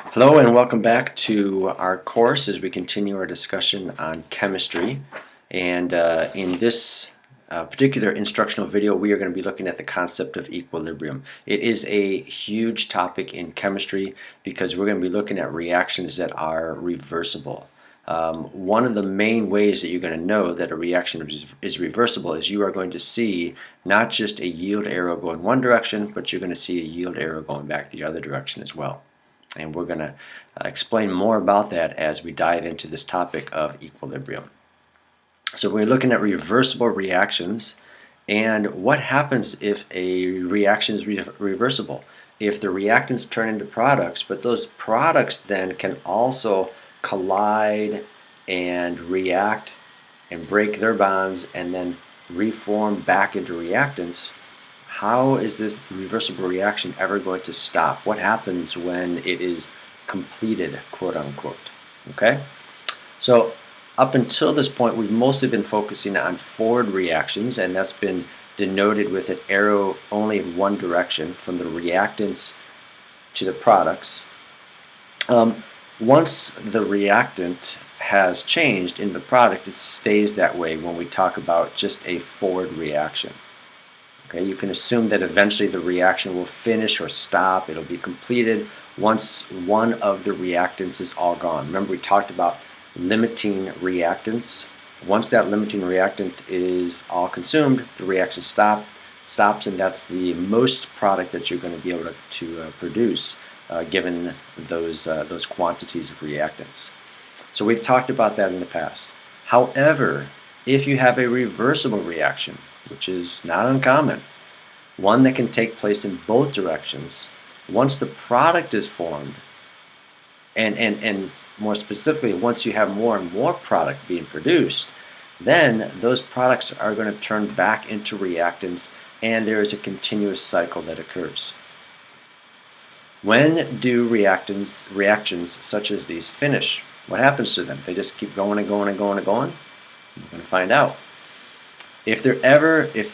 Hello and welcome back to our course as we continue our discussion on chemistry. And in this particular instructional video, we are going to be looking at the concept of equilibrium. It is a huge topic in chemistry because we're going to be looking at reactions that are reversible. One of the main ways that you're going to know that a reaction is reversible is you are going to see not just a yield arrow going one direction, but you're going to see a yield arrow going back the other direction as well. And we're going to explain more about that as we dive into this topic of equilibrium. So we're looking at reversible reactions and what happens if a reaction is reversible. If the reactants turn into products, but those products then can also collide and react and break their bonds and then reform back into reactants, how is this reversible reaction ever going to stop? What happens when it is completed, quote unquote? Okay? So up until this point, we've mostly been focusing on forward reactions, and that's been denoted with an arrow only in one direction, from the reactants to the products. Once the reactant has changed in the product, it stays that way when we talk about just a forward reaction. Okay, you can assume that eventually the reaction will finish or stop. It'll be completed once one of the reactants is all gone. Remember, we talked about limiting reactants. Once that limiting reactant is all consumed, the reaction stops, and that's the most product that you're going to be able to produce given those quantities of reactants. So we've talked about that in the past. However, if you have a reversible reaction, which is not uncommon, one that can take place in both directions, once the product is formed, and more specifically, once you have more and more product being produced, then those products are going to turn back into reactants, and there is a continuous cycle that occurs. When do reactions such as these finish? What happens to them? They just keep going and going and going and going? We're going to find out. Is there ever an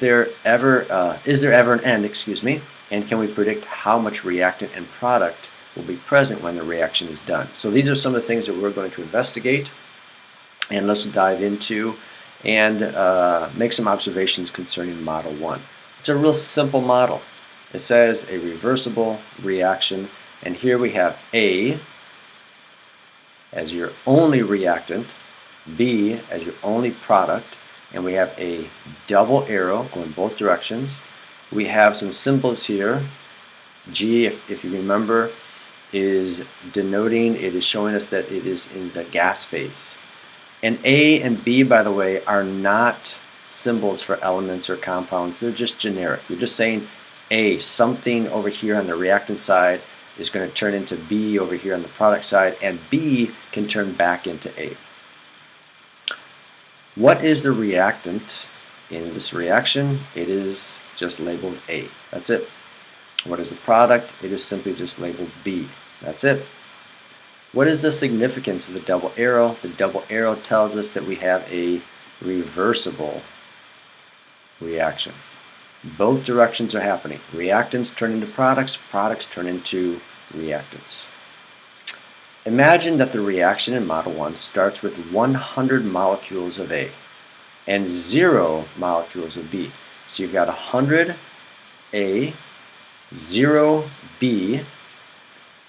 end, and can we predict how much reactant and product will be present when the reaction is done? So these are some of the things that we're going to investigate, and let's dive into and make some observations concerning Model 1. It's a real simple model. It says a reversible reaction, and here we have A as your only reactant, B as your only product, and we have a double arrow going both directions. We have some symbols here. G, if you remember, is denoting, it is showing us that it is in the gas phase. And A and B, by the way, are not symbols for elements or compounds. They're just generic. You're just saying A, something over here on the reactant side is going to turn into B over here on the product side, and B can turn back into A. What is the reactant in this reaction? It is just labeled A. That's it. What is the product? It is simply just labeled B. That's it. What is the significance of the double arrow? The double arrow tells us that we have a reversible reaction. Both directions are happening. Reactants turn into products, products turn into reactants. Imagine that the reaction in Model 1 starts with 100 molecules of A and 0 molecules of B. So you've got 100 A, 0 B.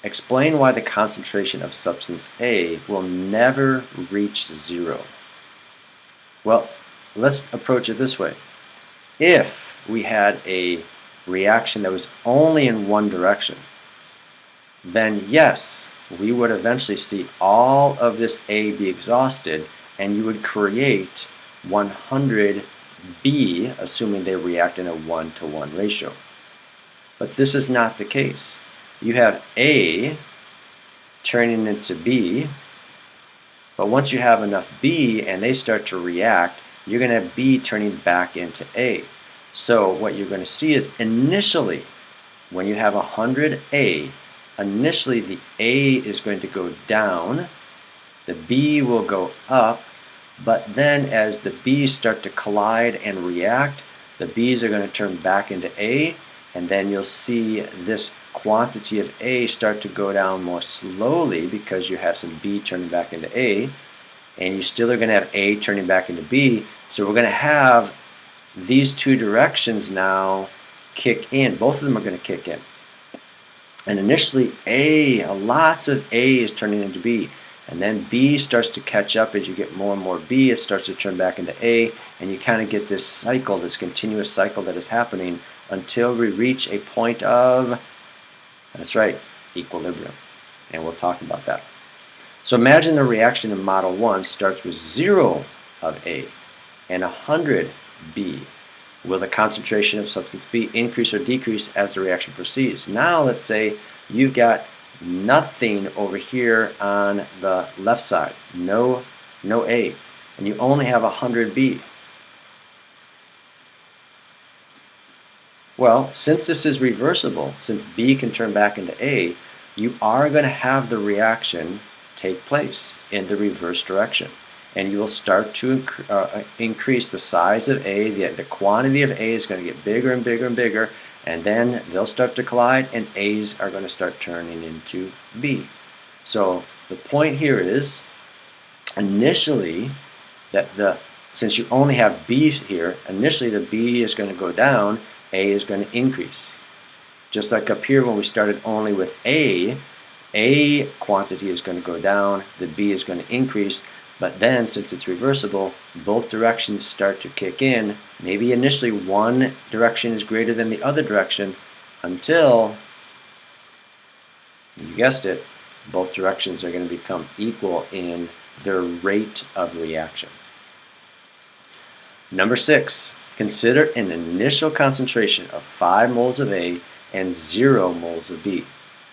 Explain why the concentration of substance A will never reach 0. Well, let's approach it this way. If we had a reaction that was only in one direction, then yes, we would eventually see all of this A be exhausted, and you would create 100 B, assuming they react in a 1-to-1 ratio. But this is not the case. You have A turning into B, but once you have enough B and they start to react, you're going to have B turning back into A. So what you're going to see is initially, when you have 100 A, initially the A is going to go down, the B will go up, but then as the B's start to collide and react, the B's are going to turn back into A, and then you'll see this quantity of A start to go down more slowly because you have some B turning back into A, and you still are going to have A turning back into B. So we're going to have these two directions now kick in. Both of them are going to kick in. And initially lots of A is turning into B. And then B starts to catch up as you get more and more B. It starts to turn back into A. And you kind of get this cycle, this continuous cycle that is happening until we reach a point of, that's right, equilibrium. And we'll talk about that. So imagine the reaction in Model 1 starts with 0 of A and 100 B. Will the concentration of substance B increase or decrease as the reaction proceeds? Now let's say you've got nothing over here on the left side, no A, and you only have 100 B. Well, since this is reversible, since B can turn back into A, you are going to have the reaction take place in the reverse direction. And you will start to increase the size of A. The quantity of A is going to get bigger and bigger and bigger, and then they'll start to collide, and A's are going to start turning into B. So the point here is, initially, since you only have B's here, initially the B is going to go down, A is going to increase. Just like up here when we started only with A quantity is going to go down, the B is going to increase, but then since it's reversible, both directions start to kick in. Maybe initially one direction is greater than the other direction until, you guessed it, both directions are going to become equal in their rate of reaction. Number 6, consider an initial concentration of 5 moles of A and 0 moles of B.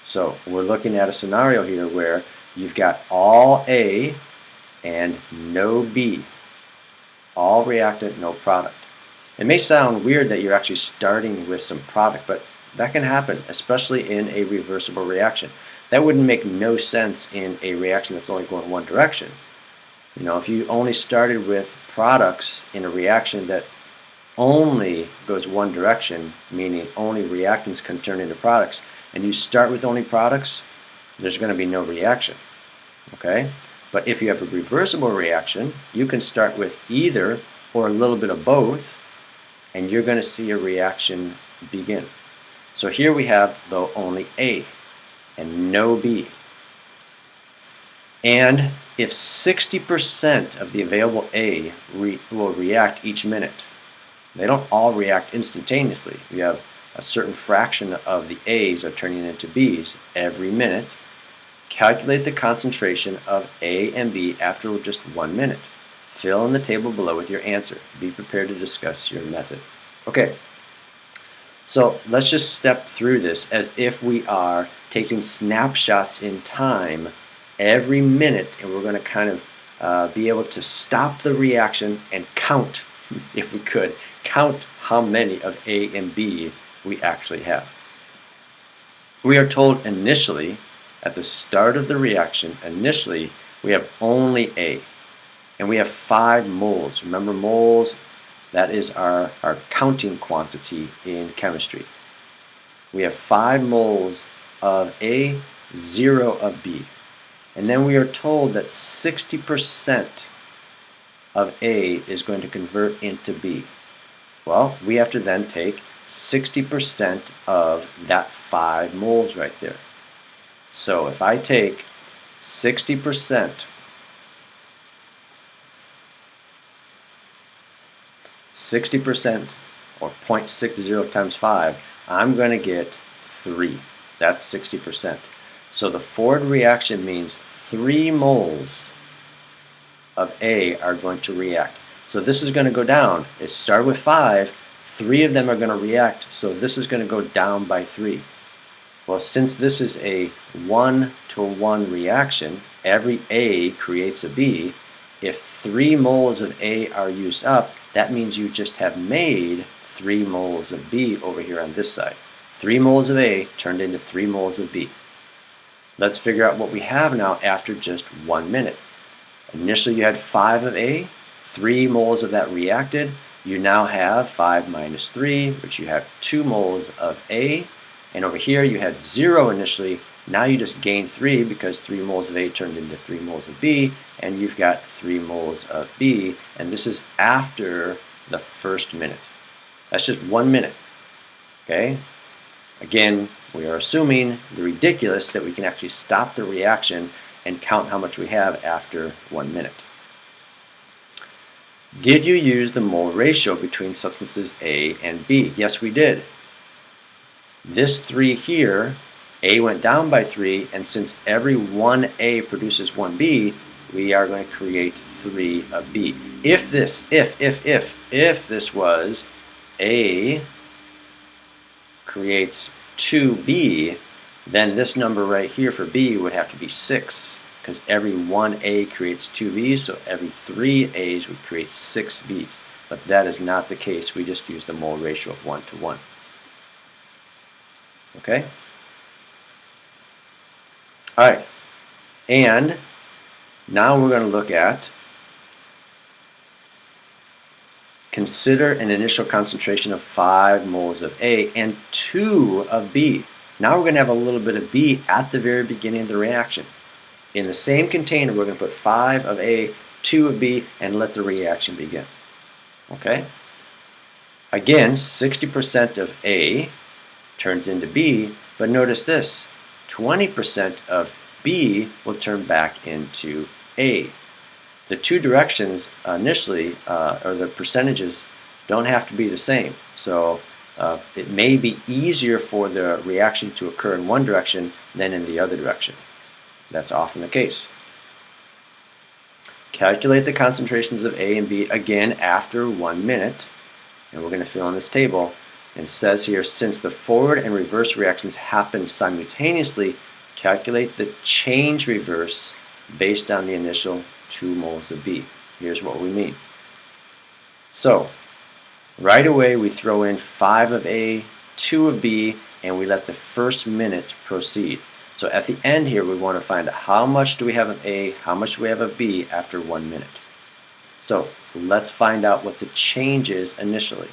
So we're looking at a scenario here where you've got all A and no B. All reactant, no product. It may sound weird that you're actually starting with some product, but that can happen, especially in a reversible reaction. That wouldn't make no sense in a reaction that's only going one direction. You know, if you only started with products in a reaction that only goes one direction, meaning only reactants can turn into products, and you start with only products, there's going to be no reaction. Okay? But if you have a reversible reaction, you can start with either or a little bit of both, and you're going to see a reaction begin. So here we have, though, only A and no B. And if 60% of the available A will react each minute, they don't all react instantaneously. You have a certain fraction of the A's are turning into B's every minute. Calculate the concentration of A and B after just 1 minute. Fill in the table below with your answer. Be prepared to discuss your method. Okay, so let's just step through this as if we are taking snapshots in time every minute, and we're going to kind of be able to stop the reaction and count, if we could, count how many of A and B we actually have. We are told initially, at the start of the reaction, initially we have only A, and we have 5 moles. Remember, moles, that is our counting quantity in chemistry. We have 5 moles of A, 0 of B. And then we are told that 60% of A is going to convert into B. Well, we have to then take 60% of that 5 moles right there. So if I take 60% or 0.60 times 5, I'm going to get 3. That's 60%. So the forward reaction means 3 moles of A are going to react. So this is going to go down. It started with 5. 3 of them are going to react, so this is going to go down by 3. Well, since this is a 1-to-1 reaction, every A creates a B. If 3 moles of A are used up, that means you just have made 3 moles of B over here on this side. 3 moles of A turned into 3 moles of B. Let's figure out what we have now after just 1 minute. Initially you had 5 of A, 3 moles of that reacted. You now have 5 minus 3, which you have 2 moles of A, And over here you had 0 initially. Now you just gained 3 because 3 moles of A turned into 3 moles of B, and you've got 3 moles of B, and this is after the first minute. That's just 1 minute. Okay? Again, we are assuming the ridiculous that we can actually stop the reaction and count how much we have after 1 minute. Did you use the mole ratio between substances A and B? Yes, we did. This 3 here, A went down by 3, and since every 1A produces 1B, we are going to create 3 of B. If this was A creates 2B, then this number right here for B would have to be 6, because every 1A creates 2Bs, so every 3 A's would create 6 B's. But that is not the case. We just use the mole ratio of 1 to 1. Okay? All right. And now we're going to look at consider an initial concentration of 5 moles of A and 2 of B. Now we're going to have a little bit of B at the very beginning of the reaction. In the same container, we're going to put 5 of A, 2 of B, and let the reaction begin. Okay? Again, 60% of A turns into B, but notice this, 20% of B will turn back into A. The two directions initially, or the percentages, don't have to be the same. So it may be easier for the reaction to occur in one direction than in the other direction. That's often the case. Calculate the concentrations of A and B again after 1 minute. And we're going to fill in this table. And it says here, since the forward and reverse reactions happen simultaneously, calculate the change reverse based on the initial 2 moles of B. Here's what we mean. So, right away we throw in 5 of A, 2 of B, and we let the first minute proceed. So at the end here, we want to find out how much do we have of A, how much do we have of B after 1 minute. So let's find out what the change is initially.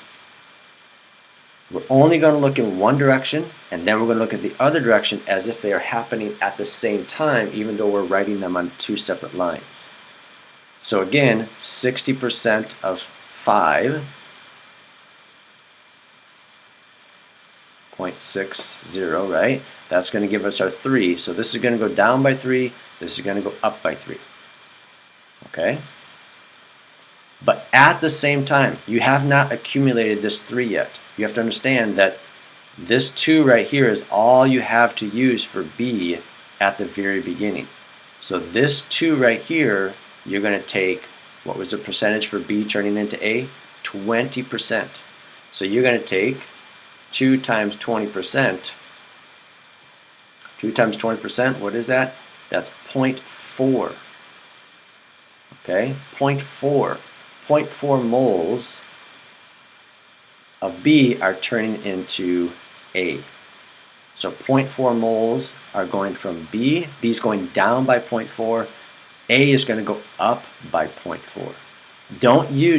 We're only going to look in one direction, and then we're going to look at the other direction as if they are happening at the same time, even though we're writing them on 2 separate lines. So again, 60% of 5, 0.60, right? That's going to give us our 3. So this is going to go down by 3. This is going to go up by 3. Okay? But at the same time, you have not accumulated this 3 yet. You have to understand that this 2 right here is all you have to use for B at the very beginning. So this 2 right here, you're going to take, what was the percentage for B turning into A? 20%. So you're going to take 2 times 20%. 2 times 20%, what is that? That's 0.4. Okay, 0.4. 0.4 moles of B are turning into A. So 0.4 moles are going from B. B is going down by 0.4. A is going to go up by 0.4.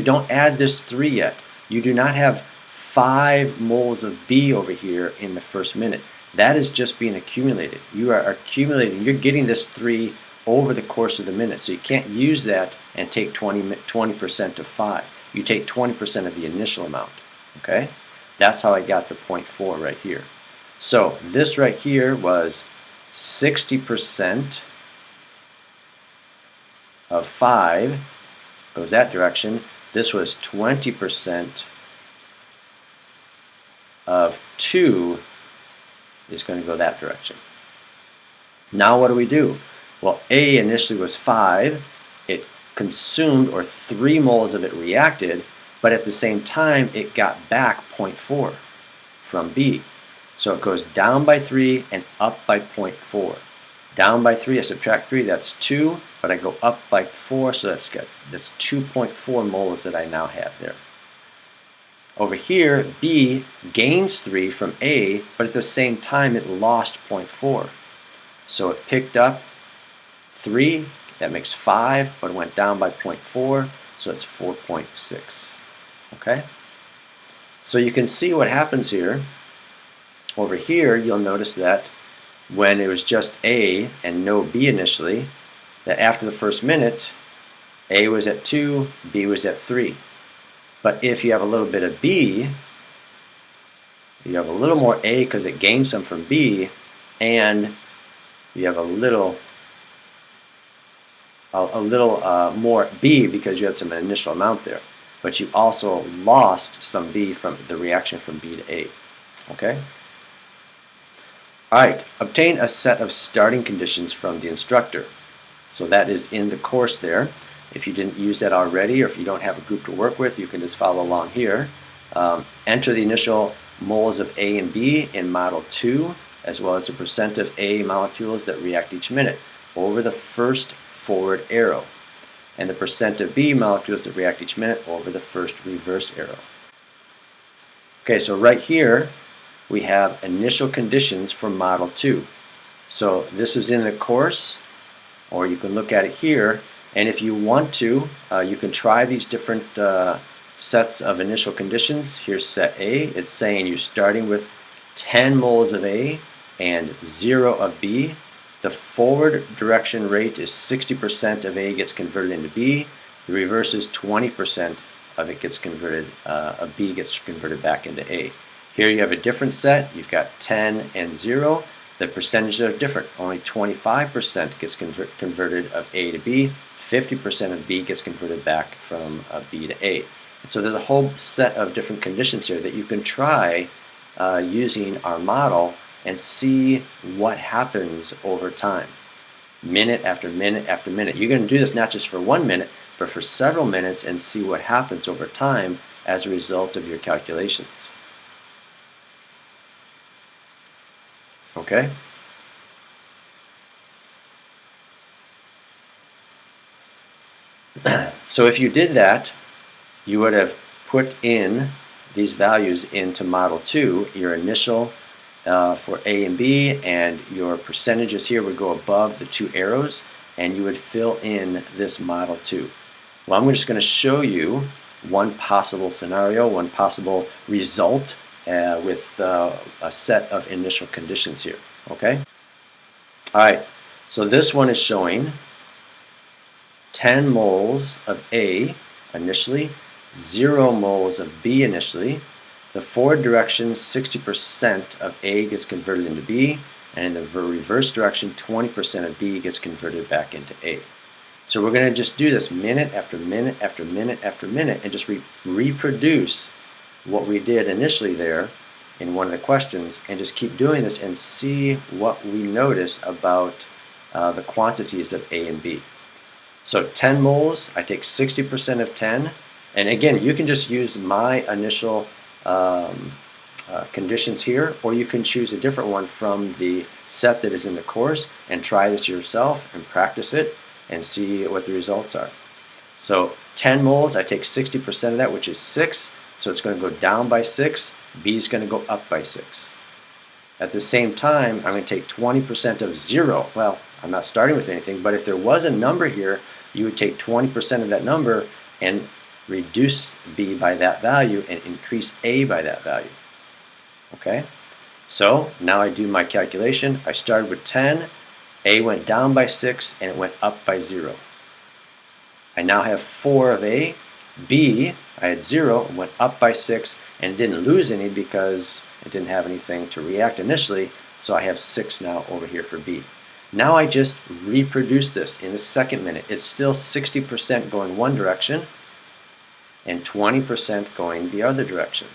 Don't add this 3 yet. You do not have 5 moles of B over here in the first minute. That is just being accumulated. You are accumulating. You're getting this 3 over the course of the minute. So you can't use that and take 20% of 5. You take 20% of the initial amount. Okay? That's how I got the 0.4 right here. So this right here was 60% of 5 goes that direction. This was 20% of 2 is going to go that direction. Now what do? Well, A initially was 5. It consumed, or 3 moles of it reacted, but at the same time it got back 0.4 from B. So it goes down by 3 and up by 0.4. Down by 3, I subtract 3, that's 2, but I go up by 4, so that's 2.4 moles that I now have there. Over here, B gains 3 from A, but at the same time it lost 0.4. So it picked up 3, that makes 5, but it went down by 0.4, so it's 4.6. Okay? So you can see what happens here. Over here, you'll notice that when it was just A and no B initially, that after the first minute, A was at 2, B was at 3. But if you have a little bit of B, you have a little more A because it gained some from B, and you have a little more B because you had some initial amount there. But you also lost some B from the reaction from B to A. Okay? Alright, obtain a set of starting conditions from the instructor. So that is in the course there. If you didn't use that already, or if you don't have a group to work with, you can just follow along here. Enter the initial moles of A and B in Model 2, as well as the percent of A molecules that react each minute over the first forward arrow, and the percent of B molecules that react each minute over the first reverse arrow. Okay, so right here we have initial conditions for Model 2. So this is in the course, or you can look at it here, and if you want to, you can try these different sets of initial conditions. Here's set A. It's saying you're starting with 10 moles of A and 0 of B. The forward direction rate is 60% of A gets converted into B. The reverse is 20% of it gets converted, of B gets converted back into A. Here you have a different set. You've got 10 and 0. The percentages are different. Only 25% gets converted of A to B. 50% of B gets converted back from B to A. And so there's a whole set of different conditions here that you can try using our model and see what happens over time, minute after minute after minute. You're going to do this not just for 1 minute, but for several minutes, and see what happens over time as a result of your calculations. Okay? So if you did that, you would have put in these values into Model 2, your initial for A and B, and your percentages here would go above the 2 arrows, and you would fill in this Model 2. Well, I'm just going to show you one possible scenario, one possible result with a set of initial conditions here. Okay? Alright, so this one is showing 10 moles of A initially, 0 moles of B initially. The forward direction, 60% of A gets converted into B, and in the reverse direction, 20% of B gets converted back into A. So we're going to just do this minute after minute after minute after minute and just reproduce what we did initially there in one of the questions, and just keep doing this and see what we notice about the quantities of A and B. So 10 moles, I take 60% of 10, and again, you can just use my initial conditions here, or you can choose a different one from the set that is in the course and try this yourself and practice it and see what the results are. So 10 moles, I take 60% of that, which is 6, so it's going to go down by 6, B is going to go up by 6. At the same time, I'm going to take 20% of 0. Well, I'm not starting with anything, but if there was a number here, you would take 20% of that number and reduce B by that value and increase A by that value. Okay? So now I do my calculation. I started with 10, A went down by 6, and it went up by 0. I now have 4 of A. B, I had 0, went up by 6, and didn't lose any because it didn't have anything to react initially, so I have 6 now over here for B. Now I just reproduce this in the second minute. It's still 60% going one direction and 20% going the other direction.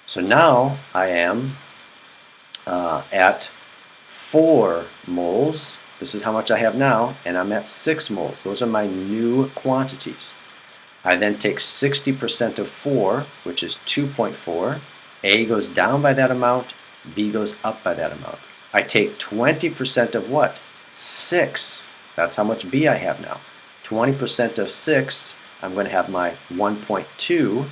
So now I am at 4 moles. This is how much I have now, and I'm at 6 moles. Those are my new quantities. I then take 60% of 4, which is 2.4. A goes down by that amount, B goes up by that amount. I take 20% of what? 6. That's how much B I have now. 20% of 6, I'm going to have my 1.2.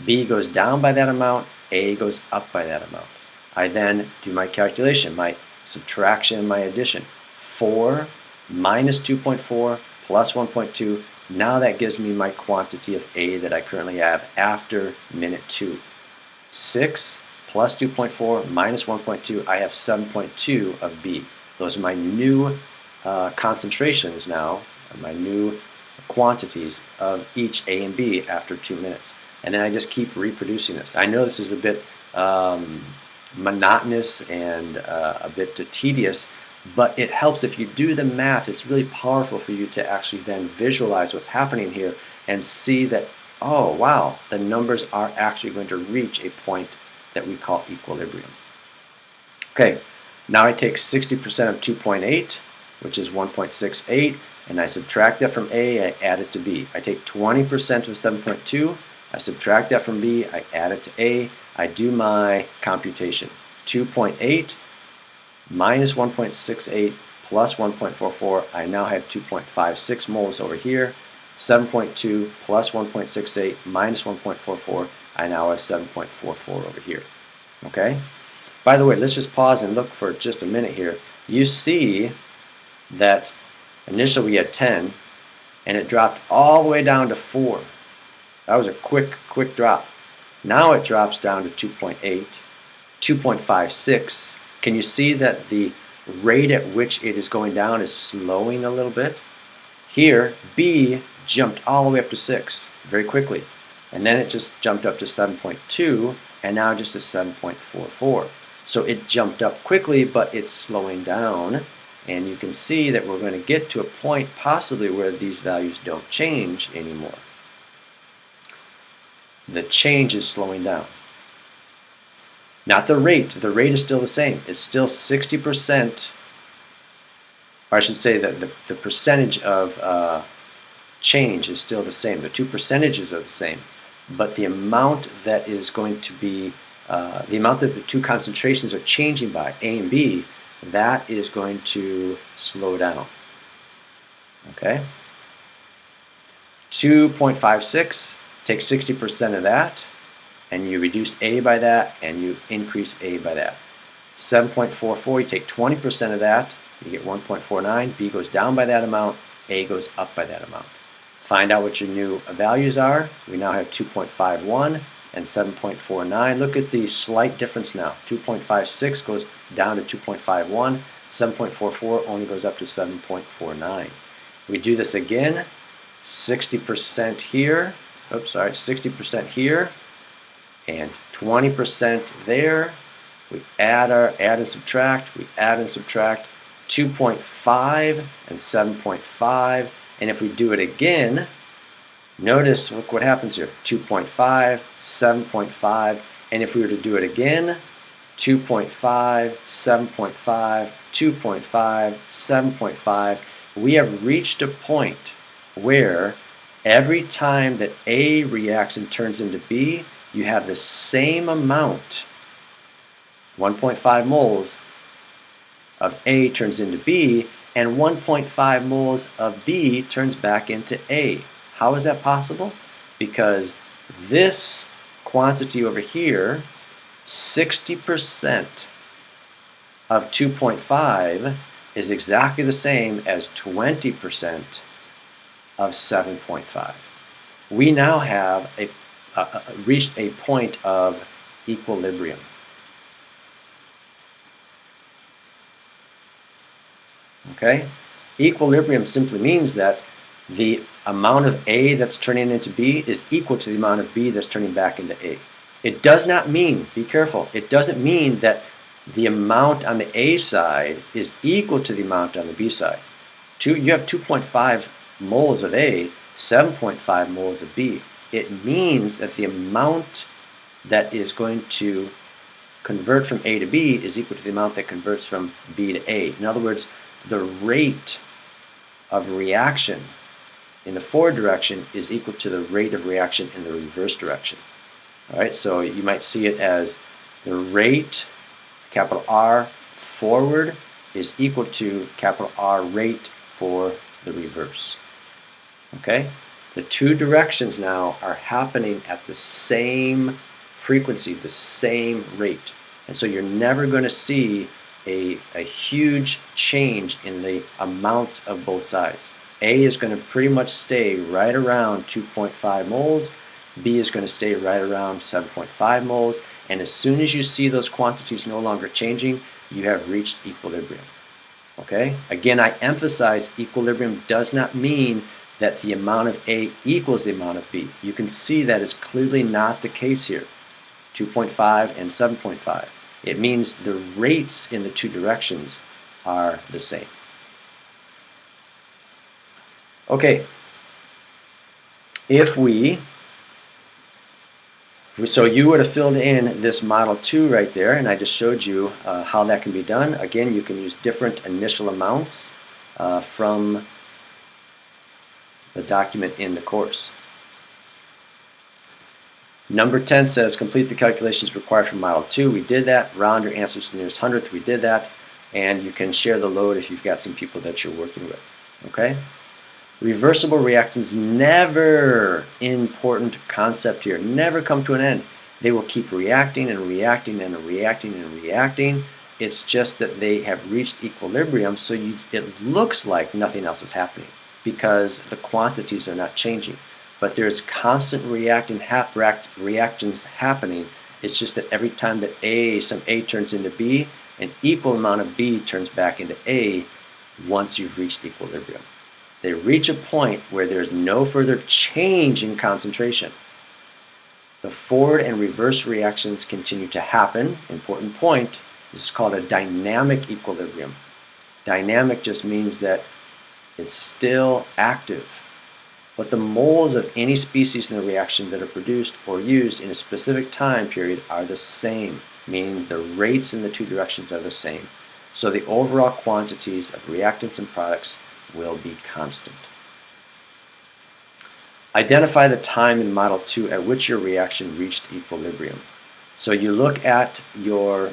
B goes down by that amount, A goes up by that amount. I then do my calculation, my subtraction, my addition. 4 minus 2.4 plus 1.2. Now that gives me my quantity of A that I currently have after minute 2. 6 plus 2.4 minus 1.2, I have 7.2 of B. Those are my new concentrations now, my new quantities of each A and B after 2 minutes. And then I just keep reproducing this. I know this is a bit monotonous and a bit tedious, but it helps if you do the math. It's really powerful for you to actually then visualize what's happening here and see that, oh wow, the numbers are actually going to reach a point that we call equilibrium. Okay, now I take 60% of 2.8, which is 1.68, and I subtract that from A, I add it to B. I take 20% of 7.2, I subtract that from B, I add it to A, I do my computation. 2.8 minus 1.68 plus 1.44, I now have 2.56 moles over here. 7.2 plus 1.68 minus 1.44, I now have 7.44 over here. Okay? By the way, let's just pause and look for just a minute here. You see that initially we had 10, and it dropped all the way down to 4. That was a quick drop. Now it drops down to 2.8, 2.56. Can you see that the rate at which it is going down is slowing a little bit? Here, B jumped all the way up to 6 very quickly. And then it just jumped up to 7.2, and now just to 7.44. So it jumped up quickly, but it's slowing down. And you can see that we're going to get to a point possibly where these values don't change anymore. The change is slowing down. Not the rate. The rate is still the same. It's still 60%, or I should say that the percentage of change is still the same. The two percentages are the same. But the amount that is going to be, the amount that the two concentrations are changing by, A and B, that is going to slow down. Okay? 2.56, take 60% of that, and you reduce A by that, and you increase A by that. 7.44, you take 20% of that, you get 1.49, B goes down by that amount, A goes up by that amount. Find out what your new values are. We now have 2.51 and 7.49. Look at the slight difference now. 2.56 goes down to 2.51. 7.44 only goes up to 7.49. We do this again. 60% here. Oops, sorry, 60% here, and 20% there. We add and subtract. We add and subtract. 2.5 and 7.5. And if we do it again, notice, look what happens here. 2.5, 7.5, and if we were to do it again, 2.5, 7.5, 2.5, 7.5, we have reached a point where every time that A reacts and turns into B, you have the same amount, 1.5 moles of A turns into B, and 1.5 moles of B turns back into A. How is that possible? Because this quantity over here, 60% of 2.5 is exactly the same as 20% of 7.5. We now have reached a point of equilibrium. Okay? Equilibrium simply means that the amount of A that's turning into B is equal to the amount of B that's turning back into A. It does not mean, be careful, it doesn't mean that the amount on the A side is equal to the amount on the B side. You have 2.5 moles of A, 7.5 moles of B. It means that the amount that is going to convert from A to B is equal to the amount that converts from B to A. In other words, the rate of reaction in the forward direction is equal to the rate of reaction in the reverse direction. All right, so you might see it as the rate, capital R, forward is equal to capital R rate for the reverse. Okay? The two directions now are happening at the same frequency, the same rate. And so you're never going to see a huge change in the amounts of both sides. A is going to pretty much stay right around 2.5 moles. B is going to stay right around 7.5 moles. And as soon as you see those quantities no longer changing, you have reached equilibrium. Okay? Again, I emphasize equilibrium does not mean that the amount of A equals the amount of B. You can see that is clearly not the case here. 2.5 and 7.5. It means the rates in the two directions are the same. Okay, so you would have filled in this Model 2 right there, and I just showed you how that can be done. Again, you can use different initial amounts from the document in the course. Number 10 says complete the calculations required for Model 2. We did that. Round your answers to the nearest hundredth. We did that. And you can share the load if you've got some people that you're working with. Okay? Reversible reactants, never important concept here. Never come to an end. They will keep reacting and reacting and reacting and reacting. It's just that they have reached equilibrium, so it looks like nothing else is happening because the quantities are not changing. But there's constant reactions happening. It's just that every time that some A turns into B, an equal amount of B turns back into A once you've reached equilibrium. They reach a point where there's no further change in concentration. The forward and reverse reactions continue to happen. Important point, this is called a dynamic equilibrium. Dynamic just means that it's still active. But the moles of any species in the reaction that are produced or used in a specific time period are the same, meaning the rates in the two directions are the same. So the overall quantities of reactants and products will be constant. Identify the time in Model 2 at which your reaction reached equilibrium. So you look at your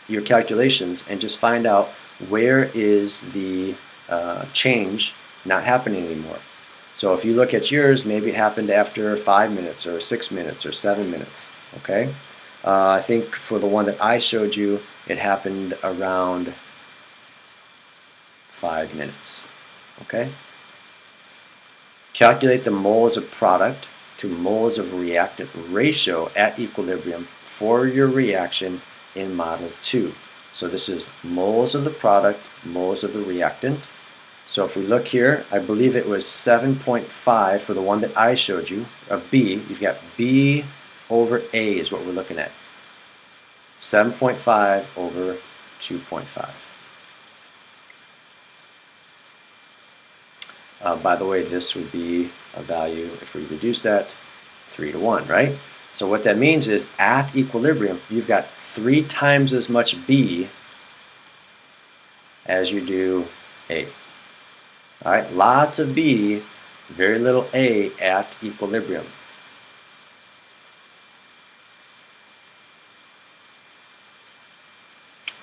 calculations and just find out where is the change not happening anymore. So if you look at yours, maybe it happened after 5 minutes or 6 minutes or 7 minutes. Okay? I think for the one that I showed you, it happened around 5 minutes. Okay? Calculate the moles of product to moles of reactant ratio at equilibrium for your reaction in Model 2. So this is moles of the product, moles of the reactant. So if we look here, I believe it was 7.5 for the one that I showed you, of B. You've got B over A is what we're looking at. 7.5 over 2.5. By the way, this would be a value, if we reduce that, 3 to 1, right? So what that means is at equilibrium, you've got 3 times as much B as you do A. All right, lots of B, very little A at equilibrium.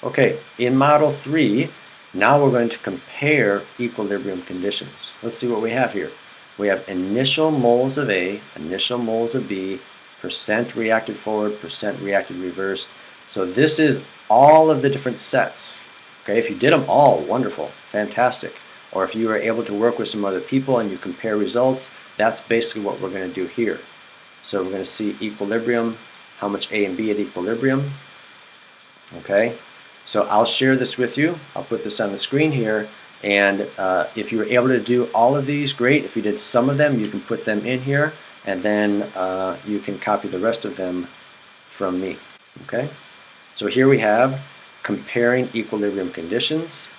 Okay, in Model 3, now we're going to compare equilibrium conditions. Let's see what we have here. We have initial moles of A, initial moles of B, percent reacted forward, percent reacted reversed. So this is all of the different sets. Okay, if you did them all, wonderful, fantastic. Or if you were able to work with some other people and you compare results, that's basically what we're going to do here. So we're going to see equilibrium, how much A and B at equilibrium. Okay, so I'll share this with you. I'll put this on the screen here. And if you were able to do all of these, great. If you did some of them, you can put them in here. And then you can copy the rest of them from me. Okay, so here we have comparing equilibrium conditions.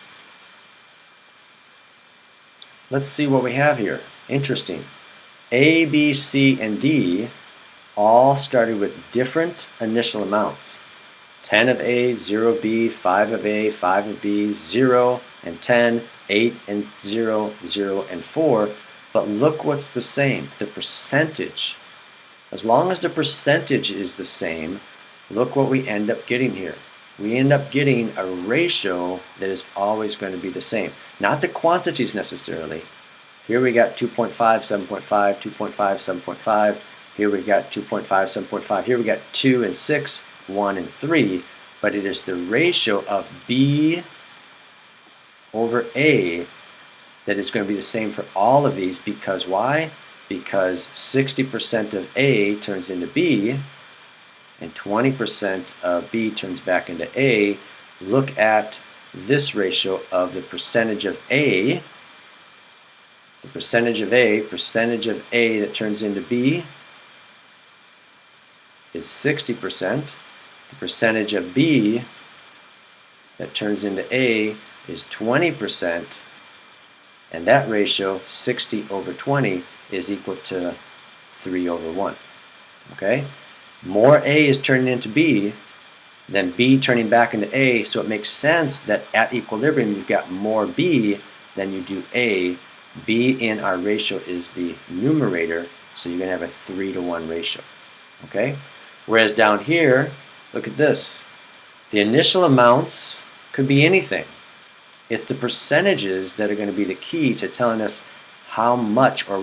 Let's see what we have here. Interesting. A, B, C, and D all started with different initial amounts. 10 of A, 0 B, 5 of A, 5 of B, 0 and 10, 8 and 0, 0 and 4. But look what's the same, the percentage. As long as the percentage is the same, look what we end up getting here. We end up getting a ratio that is always going to be the same. Not the quantities necessarily. Here we got 2.5, 7.5, 2.5, 7.5. Here we got 2.5, 7.5. Here we got 2 and 6, 1 and 3. But it is the ratio of B over A that is going to be the same for all of these. Because why? Because 60% of A turns into B, and 20% of B turns back into A, look at this ratio of the percentage of A, percentage of A that turns into B is 60%. The percentage of B that turns into A is 20%, and that ratio, 60 over 20, is equal to 3 over 1. Okay? More A is turning into B than B turning back into A, so it makes sense that at equilibrium you've got more B than you do A. B in our ratio is the numerator, so you're going to have a 3 to 1 ratio. Okay? Whereas down here, look at this. The initial amounts could be anything. It's the percentages that are going to be the key to telling us how much or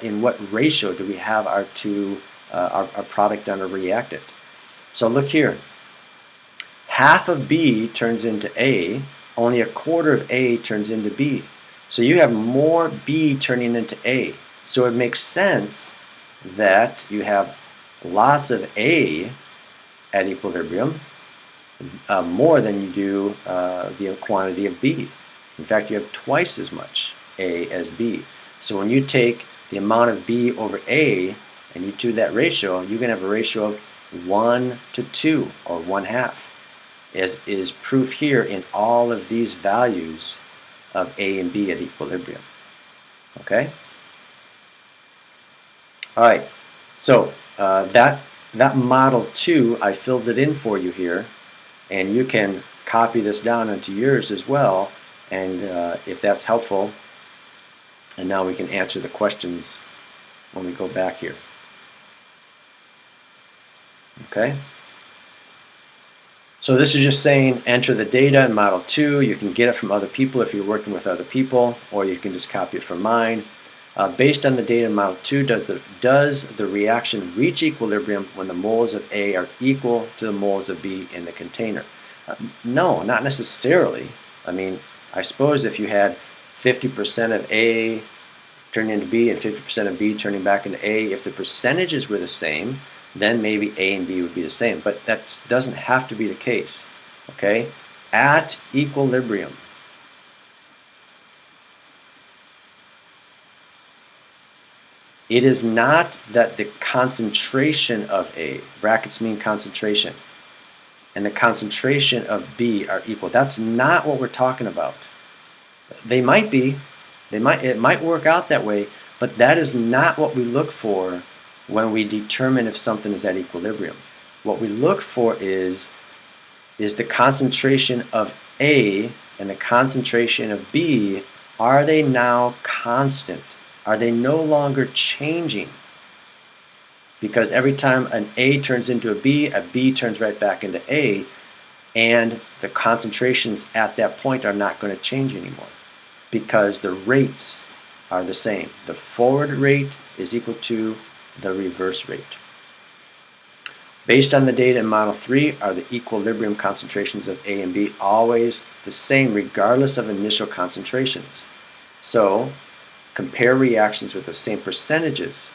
in what ratio do we have our product on a reactant. So look here. Half of B turns into A, only a quarter of A turns into B. So you have more B turning into A. So it makes sense that you have lots of A at equilibrium, more than you do the quantity of B. In fact, you have twice as much A as B. So when you take the amount of B over A and you do that ratio, you're going to have a ratio of 1 to 2, or 1/2, as is proof here in all of these values of A and B at equilibrium. Okay? All right, so that Model 2, I filled it in for you here, and you can copy this down into yours as well, and if that's helpful. And now we can answer the questions when we go back here. Okay? So this is just saying enter the data in Model 2. You can get it from other people if you're working with other people, or you can just copy it from mine. Based on the data in Model 2, does the reaction reach equilibrium when the moles of A are equal to the moles of B in the container? No, not necessarily. I mean, I suppose if you had 50% of A turning into B and 50% of B turning back into A, if the percentages were the same, then maybe A and B would be the same. But that doesn't have to be the case. Okay? At equilibrium, it is not that the concentration of A, brackets mean concentration, and the concentration of B are equal. That's not what we're talking about. They might be. It might work out that way, but that is not what we look for when we determine if something is at equilibrium. What we look for is the concentration of A and the concentration of B, are they now constant? Are they no longer changing? Because every time an A turns into a B turns right back into A, and the concentrations at that point are not going to change anymore because the rates are the same. The forward rate is equal to the reverse rate. Based on the data in Model 3, are the equilibrium concentrations of A and B always the same regardless of initial concentrations? So compare reactions with the same percentages.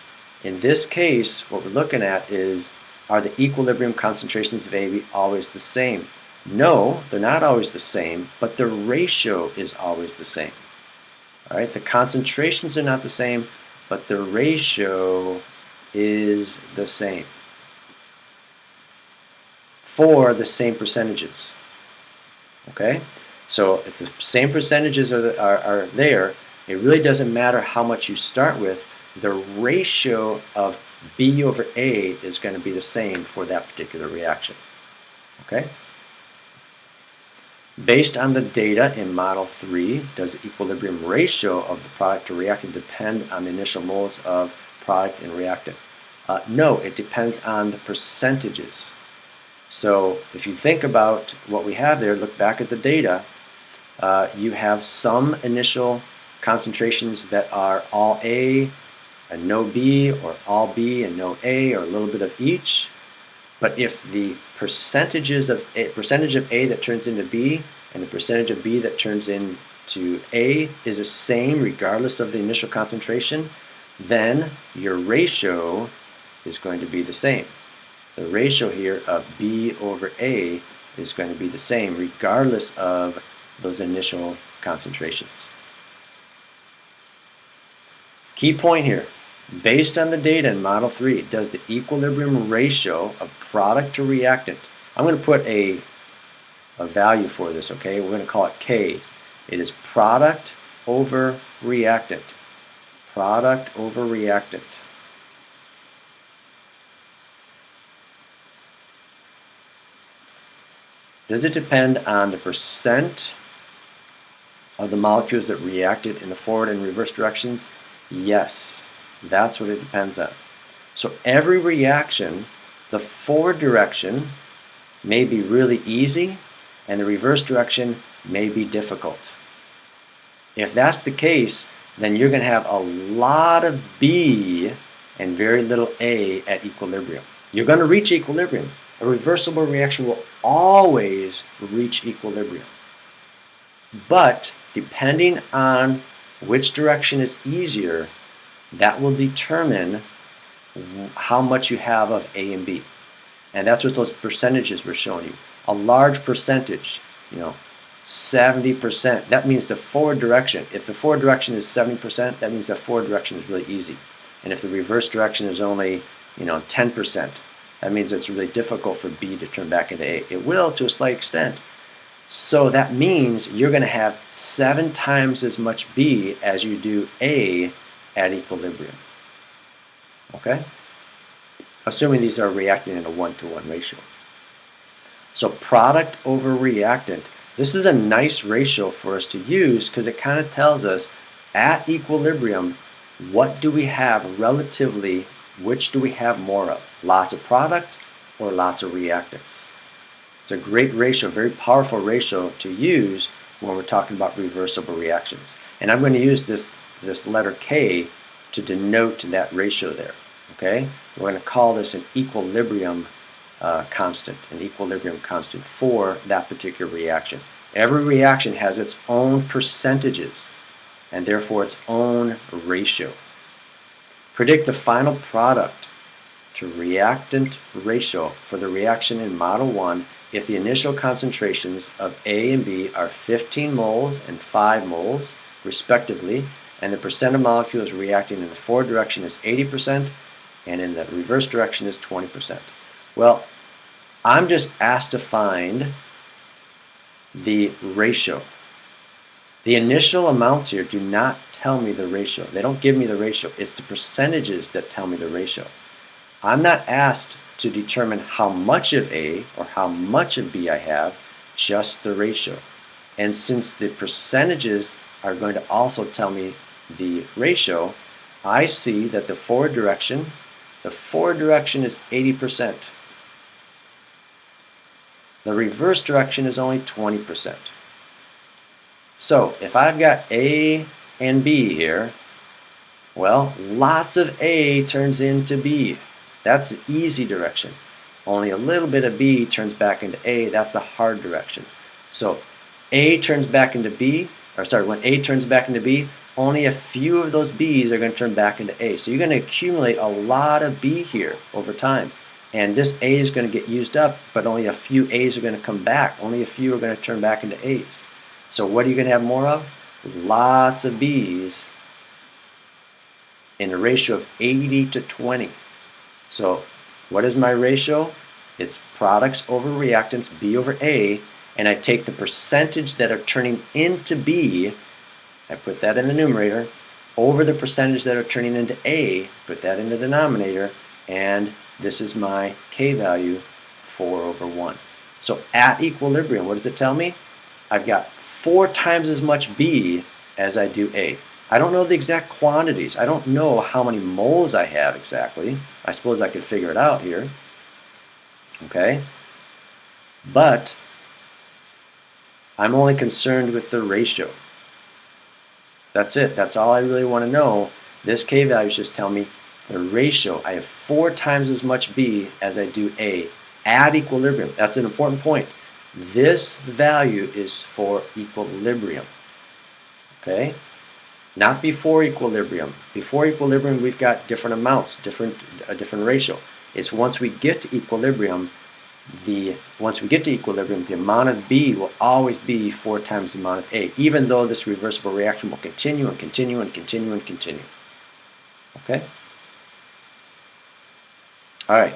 In this case, what we're looking at is, are the equilibrium concentrations of A and B always the same? No, they're not always the same, but the ratio is always the same. All right, the concentrations are not the same, but the ratio is the same for the same percentages. Okay, so if the same percentages are there, it really doesn't matter how much you start with. The ratio of B over A is going to be the same for that particular reaction. Okay. Based on the data in Model 3, does the equilibrium ratio of the product to reactant depend on the initial moles of product and reactant? No, it depends on the percentages. So if you think about what we have there, look back at the data, you have some initial concentrations that are all A and no B, or all B and no A, or a little bit of each. But if the percentage of A that turns into B and the percentage of B that turns into A is the same regardless of the initial concentration, then your ratio is going to be the same. the ratio here of B over A is going to be the same regardless of those initial concentrations. Key point here, based on the data in Model 3, does the equilibrium ratio of product to reactant, I'm going to put a value for this, okay? We're going to call it K. It is product over reactant. Product over reactant. Does it depend on the percent of the molecules that reacted in the forward and reverse directions? Yes, that's what it depends on. So every reaction, the forward direction may be really easy and the reverse direction may be difficult. If that's the case, then you're going to have a lot of B and very little A at equilibrium. You're going to reach equilibrium. A reversible reaction will always reach equilibrium. But depending on which direction is easier, that will determine how much you have of A and B. And that's what those percentages were showing you. A large percentage, 70%, that means the forward direction. If the forward direction is 70%, that means the forward direction is really easy. And if the reverse direction is only, 10%, that means it's really difficult for B to turn back into A. It will to a slight extent. So that means you're going to have 7 times as much B as you do A at equilibrium. Okay? Assuming these are reacting in a 1-to-1 ratio. So product over reactant. This is a nice ratio for us to use because it kind of tells us at equilibrium what do we have relatively, which do we have more of? Lots of product or lots of reactants? It's a great ratio, very powerful ratio to use when we're talking about reversible reactions. And I'm going to use this letter K to denote that ratio there. Okay? We're going to call this an equilibrium constant for that particular reaction. Every reaction has its own percentages and therefore its own ratio. Predict the final product to reactant ratio for the reaction in Model 1 if the initial concentrations of A and B are 15 moles and 5 moles respectively, and the percent of molecules reacting in the forward direction is 80% and in the reverse direction is 20%. Well, I'm just asked to find the ratio. The initial amounts here do not tell me the ratio. They don't give me the ratio. It's the percentages that tell me the ratio. I'm not asked to determine how much of A or how much of B I have, just the ratio. And since the percentages are going to also tell me the ratio, I see that the forward direction is 80%. The reverse direction is only 20%. So if I've got A and B here, well, lots of A turns into B. That's the easy direction. Only a little bit of B turns back into A. That's the hard direction. So A turns back into B, when A turns back into B, only a few of those B's are going to turn back into A. So you're going to accumulate a lot of B here over time. And this A is going to get used up, but only a few A's are going to come back. Only a few are going to turn back into A's. So what are you going to have more of? Lots of B's in a ratio of 80 to 20. So what is my ratio? It's products over reactants, B over A, and I take the percentage that are turning into B, I put that in the numerator, over the percentage that are turning into A, put that in the denominator, and this is my K value, 4/1. So at equilibrium, what does it tell me? I've got 4 times as much B as I do A. I don't know the exact quantities. I don't know how many moles I have exactly. I suppose I could figure it out here. Okay? But I'm only concerned with the ratio. That's it. That's all I really want to know. This K value is just telling me the ratio. I have 4 times as much B as I do A at equilibrium. That's an important point. This value is for equilibrium. Okay? Not before equilibrium. Before equilibrium, we've got different amounts, a different ratio. It's once we get to equilibrium, the amount of B will always be 4 times the amount of A, even though this reversible reaction will continue and continue and continue and continue. Okay? All right.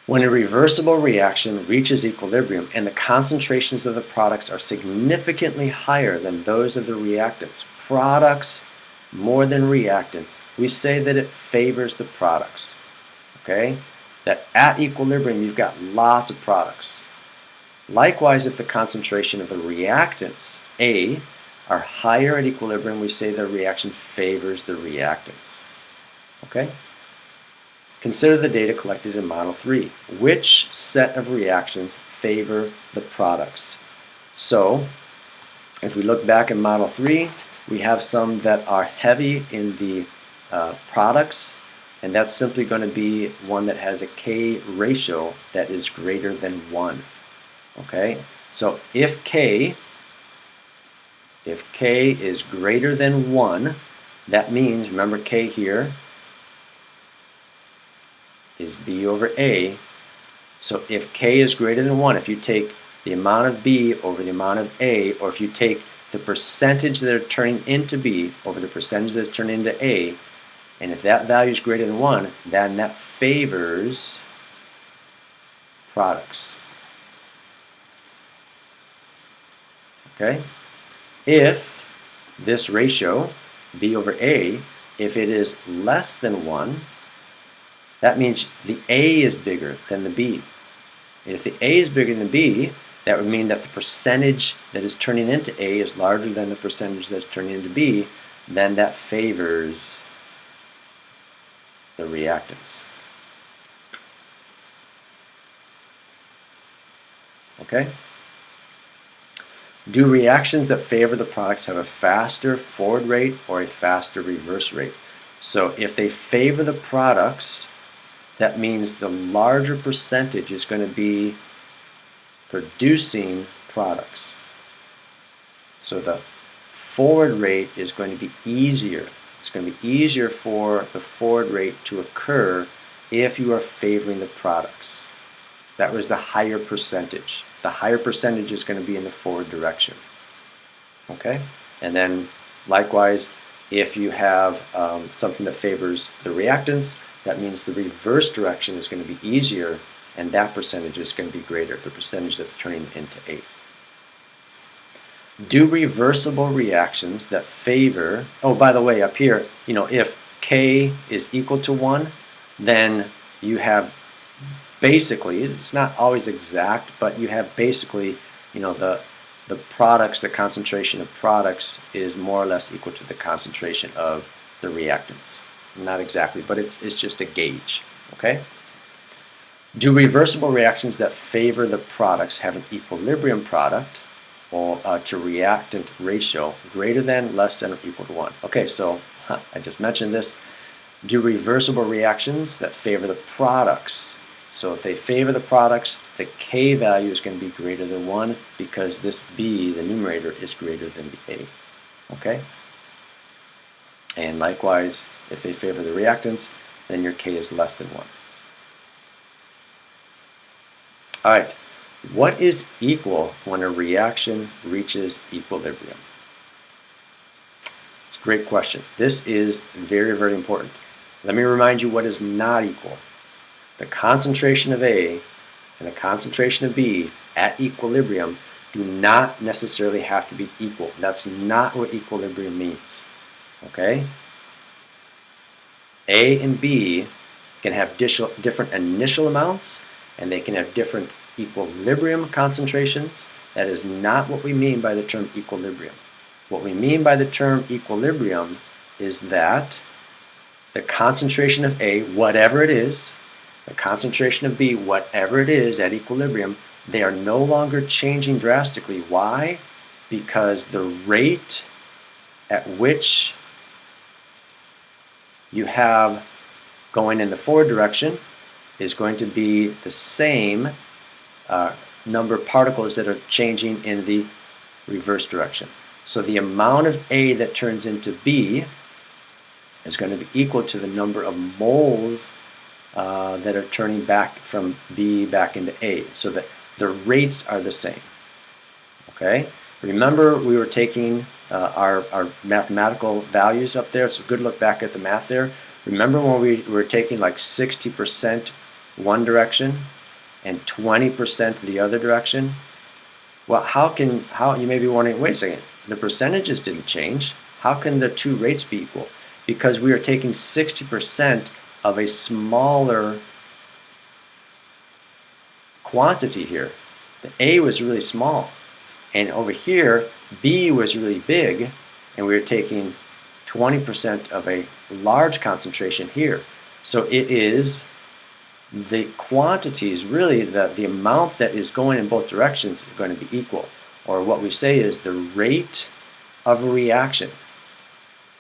When a reversible reaction reaches equilibrium and the concentrations of the products are significantly higher than those of the reactants, products more than reactants, we say that it favors the products. Okay? That at equilibrium you've got lots of products. Likewise, if the concentration of the reactants, A, are higher at equilibrium, we say the reaction favors the reactants. Okay? Consider the data collected in Model 3. Which set of reactions favor the products? So, if we look back in Model 3, we have some that are heavy in the products, and that's simply going to be one that has a K ratio that is greater than 1. Okay? So if K is greater than 1, that means, remember K here is B over A. So if K is greater than 1, if you take the amount of B over the amount of A, or if you take the percentage that are turning into B over the percentage that's turning into A, and if that value is greater than 1, then that favors products. Okay? If this ratio, B over A, if it is less than 1, that means the A is bigger than the B. And if the A is bigger than B, that would mean that the percentage that is turning into A is larger than the percentage that's turning into B, then that favors the reactants. Okay? Do reactions that favor the products have a faster forward rate or a faster reverse rate? So if they favor the products, that means the larger percentage is going to be producing products. So the forward rate is going to be easier. It's going to be easier for the forward rate to occur if you are favoring the products. That was the higher percentage. The higher percentage is going to be in the forward direction. Okay? And then likewise, if you have something that favors the reactants, that means the reverse direction is going to be easier, and that percentage is going to be greater, the percentage that's turning into A. Do reversible reactions that favor, oh, by the way, up here, if K is equal to 1, then you have basically, it's not always exact, but you have basically, the products, the concentration of products is more or less equal to the concentration of the reactants. Not exactly, but it's just a gauge. Okay? Do reversible reactions that favor the products have an equilibrium product or to reactant ratio greater than, less than, or equal to 1? Okay, so I just mentioned this. Do reversible reactions that favor the products? So if they favor the products, the K value is going to be greater than 1 because this B, the numerator, is greater than the A. Okay? And likewise, if they favor the reactants, then your K is less than 1. All right. What is equal when a reaction reaches equilibrium? It's a great question. This is very, very important. Let me remind you what is not equal. The concentration of A and the concentration of B at equilibrium do not necessarily have to be equal. That's not what equilibrium means. Okay? A and B can have different initial amounts, and they can have different equilibrium concentrations. That is not what we mean by the term equilibrium. What we mean by the term equilibrium is that the concentration of A, whatever it is, the concentration of B, whatever it is at equilibrium, they are no longer changing drastically. Why? Because the rate at which you have going in the forward direction is going to be the same number of particles that are changing in the reverse direction. So the amount of A that turns into B is going to be equal to the number of moles that are turning back from B back into A, so that the rates are the same. Okay? Remember, we were taking our mathematical values up there, so good look back at the math there. Remember when we were taking like 60% one direction and 20% the other direction? Well, how you may be wondering, wait a second, the percentages didn't change. How can the two rates be equal? Because we are taking 60% of a smaller quantity here. The A was really small, and over here B was really big, and we were taking 20% of a large concentration here. So it is the quantities, really the amount that is going in both directions is going to be equal, or what we say is the rate of a reaction,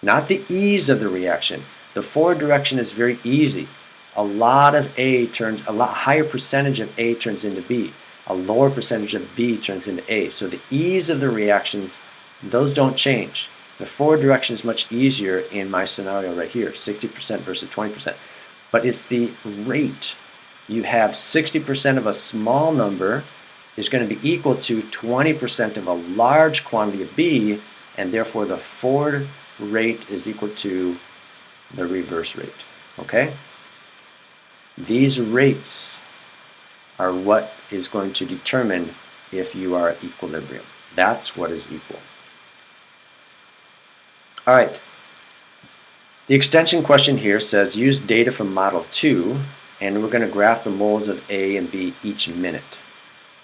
not the ease of the reaction. The forward direction is very easy. A lot higher percentage of A turns into B. A lower percentage of B turns into A. So the ease of the reactions, those don't change. The forward direction is much easier in my scenario right here, 60% versus 20%. But it's the rate. You have 60% of a small number is going to be equal to 20% of a large quantity of B, and therefore the forward rate is equal to the reverse rate. Okay? These rates are what is going to determine if you are at equilibrium. That's what is equal. All right. The extension question here says use data from Model 2, and we're going to graph the moles of A and B each minute.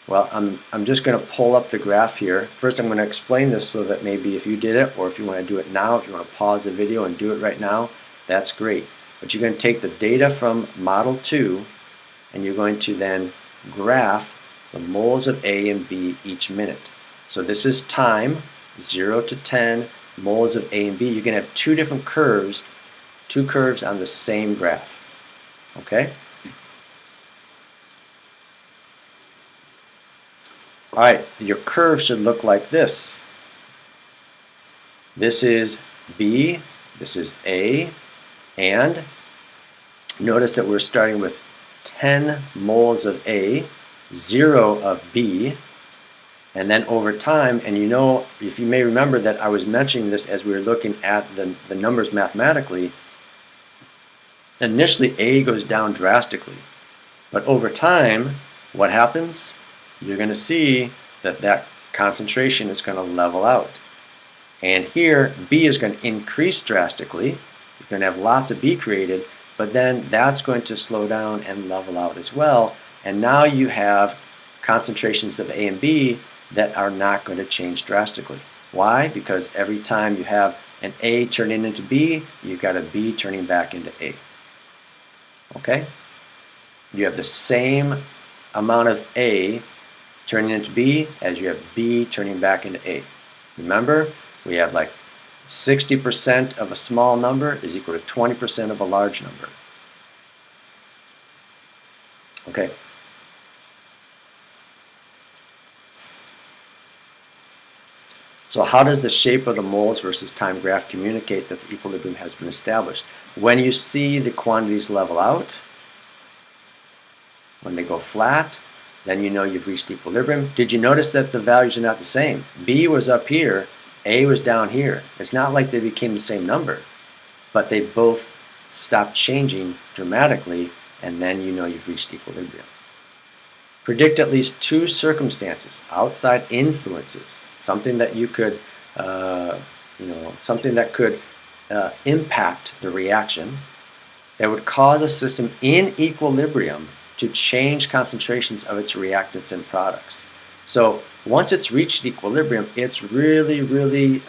Well, I'm just going to pull up the graph here. First, I'm going to explain this so that maybe if you did it, or if you want to do it now, if you want to pause the video and do it right now, that's great. But you're going to take the data from Model 2, and you're going to then graph the moles of A and B each minute. So this is time, 0 to 10, moles of A and B. You're going to have two different curves, two curves on the same graph. Okay? All right, your curve should look like this. This is B, this is A, and notice that we're starting with 10 moles of A, 0 of B, and then over time, and you know, if you may remember that I was mentioning this as we were looking at the numbers mathematically, initially A goes down drastically, but over time, what happens? You're going to see that that concentration is going to level out. And here, B is going to increase drastically. You're going to have lots of B created, but then that's going to slow down and level out as well. And now you have concentrations of A and B that are not going to change drastically. Why? Because every time you have an A turning into B, you've got a B turning back into A. Okay? You have the same amount of A turning into B as you have B turning back into A. Remember, we have like 60% of a small number is equal to 20% of a large number. Okay. So how does the shape of the moles versus time graph communicate that the equilibrium has been established? When you see the quantities level out, when they go flat, then you know you've reached equilibrium. Did you notice that the values are not the same? B was up here, A was down here. It's not like they became the same number, but they both stopped changing dramatically, and then you know you've reached equilibrium. Predict at least two circumstances, outside influences, something that you could, something that could impact the reaction that would cause a system in equilibrium to change concentrations of its reactants and products. So once it's reached equilibrium, it's really, really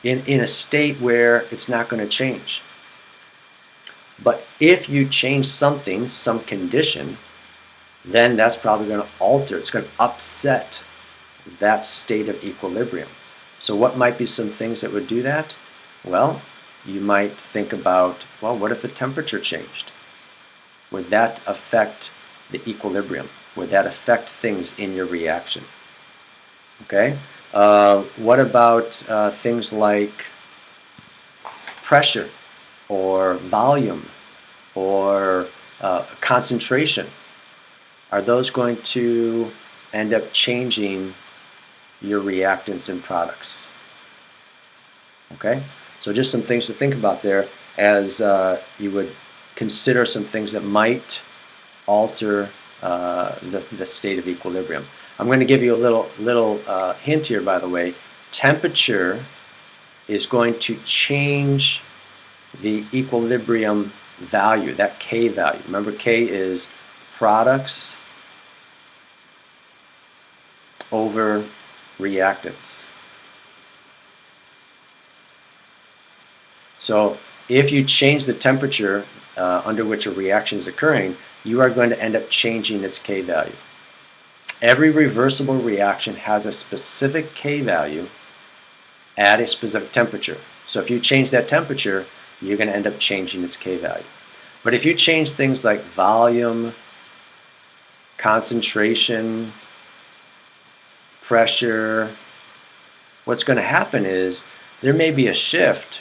in a state where it's not going to change. But if you change something, some condition, then that's probably going to alter, it's going to upset that state of equilibrium. So what might be some things that would do that? Well, you might think about, well, what if the temperature changed? Would that affect the equilibrium? Would that affect things in your reaction? Okay. What about things like pressure or volume or concentration? Are those going to end up changing your reactants and products? Okay, so just some things to think about there as you would consider some things that might alter the state of equilibrium. I'm going to give you a little hint here, by the way. Temperature is going to change the equilibrium value, that K value. Remember, K is products over reactants. So if you change the temperature under which a reaction is occurring, you are going to end up changing its K value. Every reversible reaction has a specific K value at a specific temperature. So if you change that temperature, you're going to end up changing its K value. But if you change things like volume, concentration, pressure, what's going to happen is there may be a shift,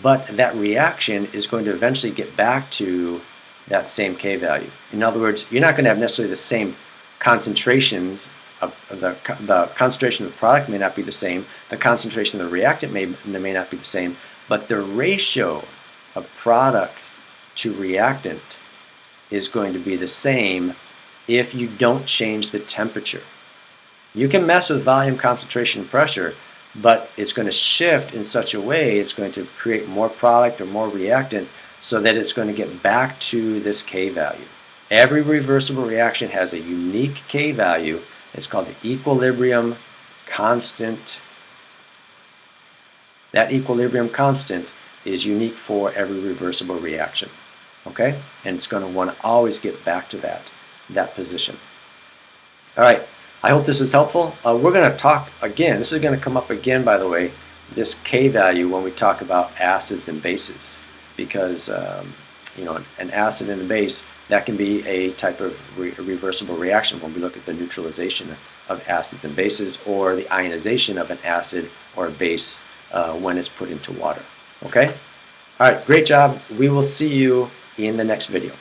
but that reaction is going to eventually get back to that same K value. In other words, you're not going to have necessarily the same concentrations of the concentration of the product may not be the same, the concentration of the reactant may not be the same, but the ratio of product to reactant is going to be the same if you don't change the temperature. You can mess with volume, concentration, and pressure, but it's going to shift in such a way it's going to create more product or more reactant so that it's going to get back to this K value. Every reversible reaction has a unique K value. It's called the equilibrium constant. That equilibrium constant is unique for every reversible reaction. Okay? And it's going to want to always get back to that position. All right. I hope this is helpful. We're going to talk again. This is going to come up again, by the way, this K value when we talk about acids and bases, because an acid and a base, that can be a type of reversible reaction when we look at the neutralization of acids and bases, or the ionization of an acid or a base when it's put into water. Okay? All right, great job. We will see you in the next video.